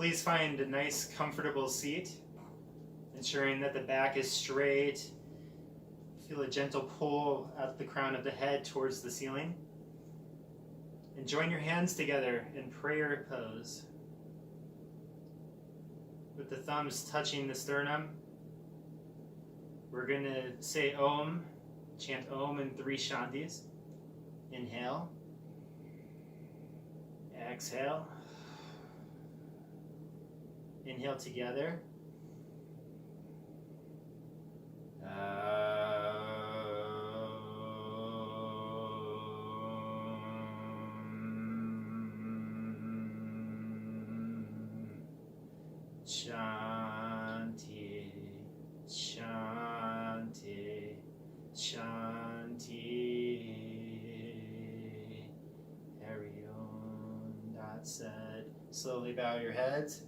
Please find a nice, comfortable seat, ensuring that the back is straight. Feel a gentle pull at the crown of the head towards the ceiling. And join your hands together in prayer pose, with the thumbs touching the sternum. We're going to say Om, chant Om in 3 Shantis. Inhale. Exhale. Inhale together. Shanti, Shanti, Shanti. Hari Om. That said, slowly bow your heads.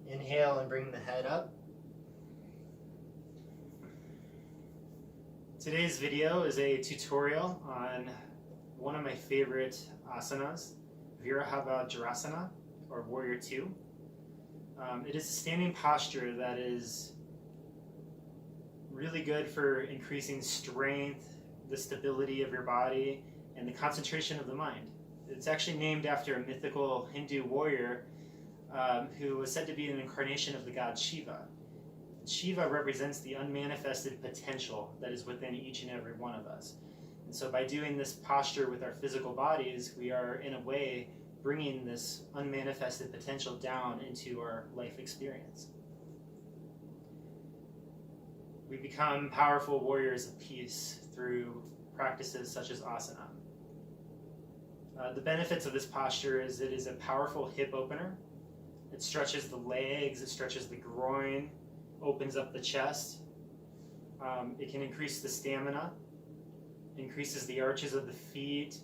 Inhale and bring the head up. Today's video is a tutorial on one of my favorite asanas, Virabhadrasana, or Warrior 2. It is a standing posture that is really good for increasing strength, the stability of your body, and the concentration of the mind. It's actually named after a mythical Hindu warrior who was said to be an incarnation of the god Shiva. Shiva represents the unmanifested potential that is within each and every one of us. And so by doing this posture with our physical bodies, we are in a way bringing this unmanifested potential down into our life experience. We become powerful warriors of peace through practices such as asana. The benefits of this posture is it is a powerful hip opener. It stretches the legs, it stretches the groin, opens up the chest. It can increase the stamina, increases the arches of the feet,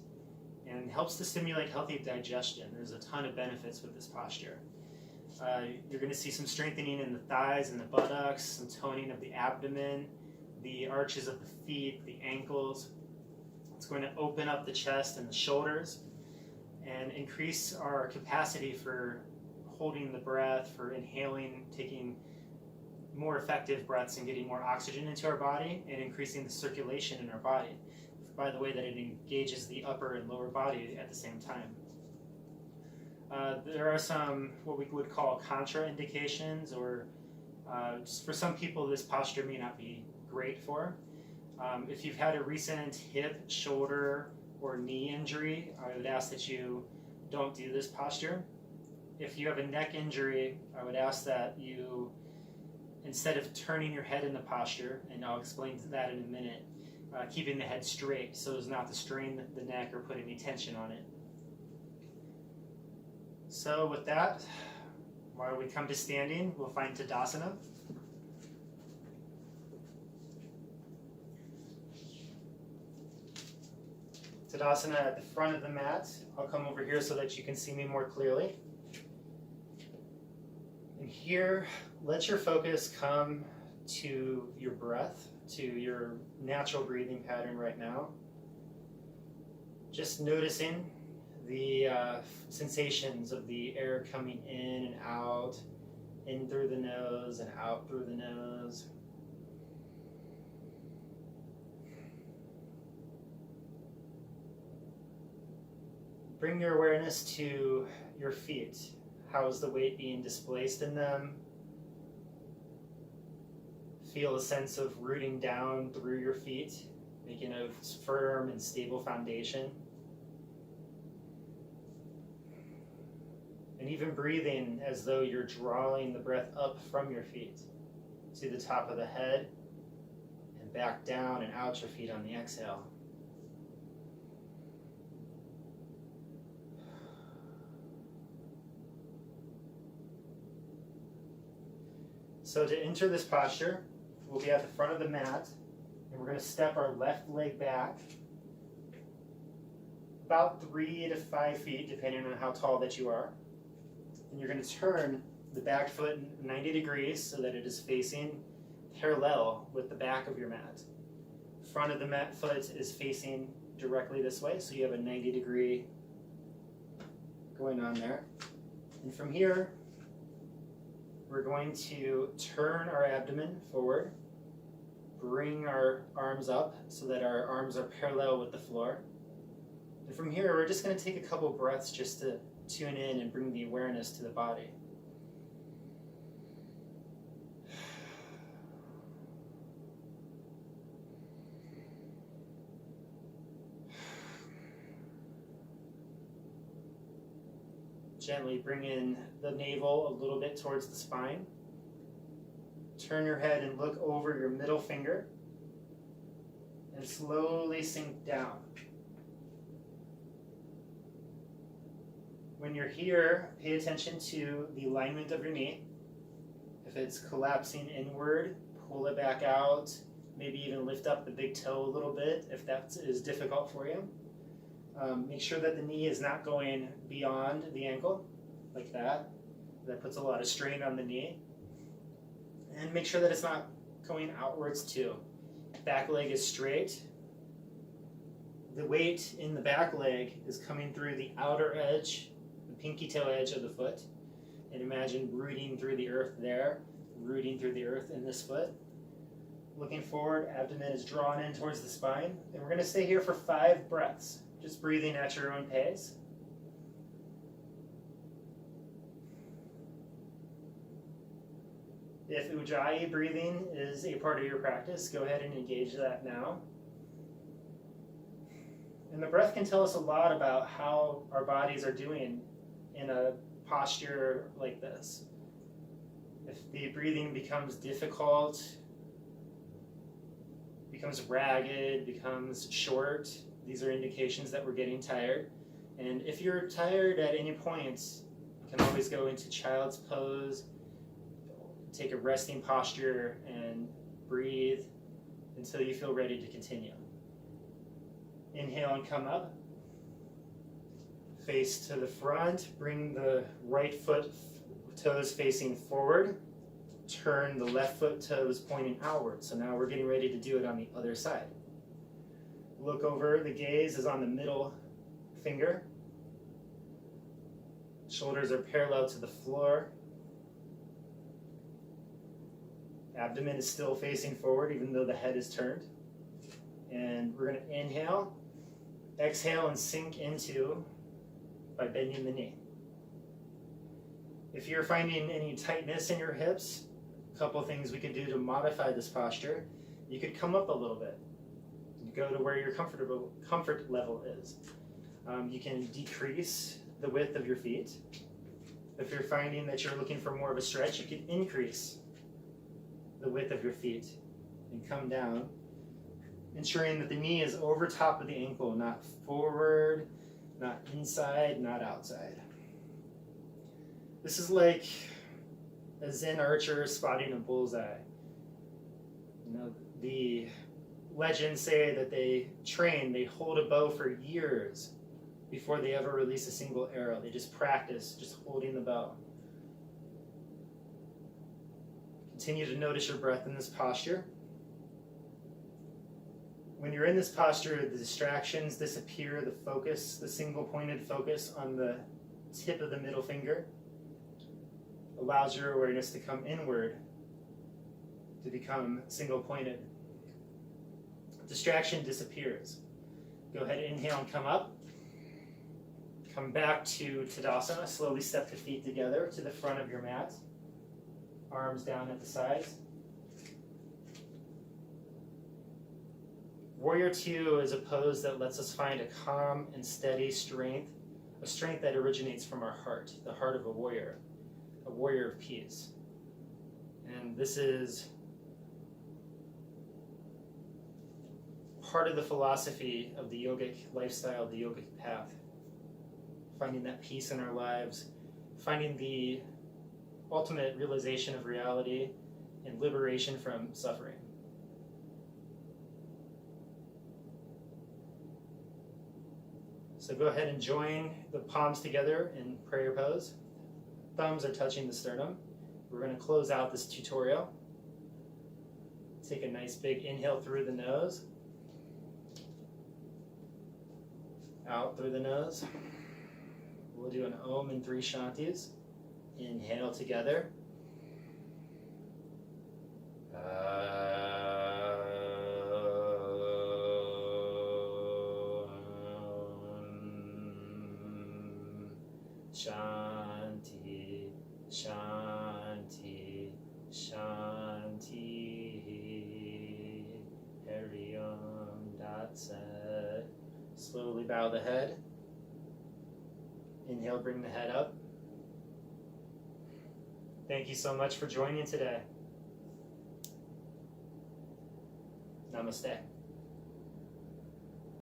and helps to stimulate healthy digestion. There's a ton of benefits with this posture. You're going to see some strengthening in the thighs and the buttocks, some toning of the abdomen, the arches of the feet, the ankles. It's going to open up the chest and the shoulders and increase our capacity for holding the breath, for inhaling, taking more effective breaths and getting more oxygen into our body and increasing the circulation in our body, by the way that it engages the upper and lower body at the same time. There are some what we would call contraindications, or just for some people this posture may not be great for. If you've had a recent hip, shoulder, or knee injury, I would ask that you don't do this posture. If you have a neck injury, I would ask that you, instead of turning your head in the posture, and I'll explain that in a minute, keeping the head straight so as not to strain the neck or put any tension on it. So with that, while we come to standing, we'll find Tadasana. Tadasana at the front of the mat. I'll come over here so that you can see me more clearly. And here, let your focus come to your breath, to your natural breathing pattern right now. Just noticing the sensations of the air coming in and out, in through the nose and out through the nose. Bring your awareness to your feet. How is the weight being displaced in them? Feel a sense of rooting down through your feet, making a firm and stable foundation. And even breathing as though you're drawing the breath up from your feet to the top of the head and back down and out your feet on the exhale. So to enter this posture, we'll be at the front of the mat, and we're going to step our left leg back about 3 to 5 feet, depending on how tall that you are. And you're going to turn the back foot 90 degrees so that it is facing parallel with the back of your mat. Front of the mat foot is facing directly this way, so you have a 90 degree going on there. And from here, we're going to turn our abdomen forward, bring our arms up so that our arms are parallel with the floor. And from here, we're just going to take a couple breaths just to tune in and bring the awareness to the body. Gently bring in the navel a little bit towards the spine. Turn your head and look over your middle finger and slowly sink down. When you're here, pay attention to the alignment of your knee. If it's collapsing inward, pull it back out. Maybe even lift up the big toe a little bit if that is difficult for you. Make sure that the knee is not going beyond the ankle, like that. That puts a lot of strain on the knee. And make sure that it's not going outwards too. Back leg is straight. The weight in the back leg is coming through the outer edge, the pinky toe edge of the foot. And imagine rooting through the earth there, rooting through the earth in this foot. Looking forward, abdomen is drawn in towards the spine. And we're going to stay here for 5 breaths. Just breathing at your own pace. If Ujjayi breathing is a part of your practice, go ahead and engage that now. And the breath can tell us a lot about how our bodies are doing in a posture like this. If the breathing becomes difficult, becomes ragged, becomes short, these are indications that we're getting tired. And if you're tired at any point, you can always go into child's pose, take a resting posture, and breathe until you feel ready to continue. Inhale and come up. Face to the front. Bring the right foot toes facing forward. Turn the left foot toes pointing outward. So now we're getting ready to do it on the other side. Look over, the gaze is on the middle finger. Shoulders are parallel to the floor. Abdomen is still facing forward even though the head is turned. And we're going to inhale, exhale, and sink into by bending the knee. If you're finding any tightness in your hips, a couple things we could do to modify this posture. You could come up a little bit. Go to where your comfort level is. You can decrease the width of your feet. If you're finding that you're looking for more of a stretch, you can increase the width of your feet and come down, ensuring that the knee is over top of the ankle, not forward, not inside, not outside. This is like a Zen archer spotting a bullseye. You know, the legends say that they hold a bow for years before they ever release a single arrow. They just practice just holding the bow. Continue to notice your breath in this posture. When you're in this posture, the distractions disappear, the focus, the single pointed focus on the tip of the middle finger allows your awareness to come inward, to become single pointed. Distraction disappears. Go ahead and inhale and come up. Come back to Tadasana. Slowly step the feet together to the front of your mat. Arms down at the sides. Warrior Two is a pose that lets us find a calm and steady strength, a strength that originates from our heart, the heart of a warrior of peace. And this is part of the philosophy of the yogic lifestyle, the yogic path. Finding that peace in our lives, finding the ultimate realization of reality and liberation from suffering. So go ahead and join the palms together in prayer pose. Thumbs are touching the sternum. We're going to close out this tutorial. Take a nice big inhale through the nose. Out through the nose. We'll do an Om and 3 Shantis. Inhale together. Shanti, Shanti, Shanti. Hari Om. That's it. Slowly bow the head. Inhale, bring the head up. Thank you so much for joining today. Namaste.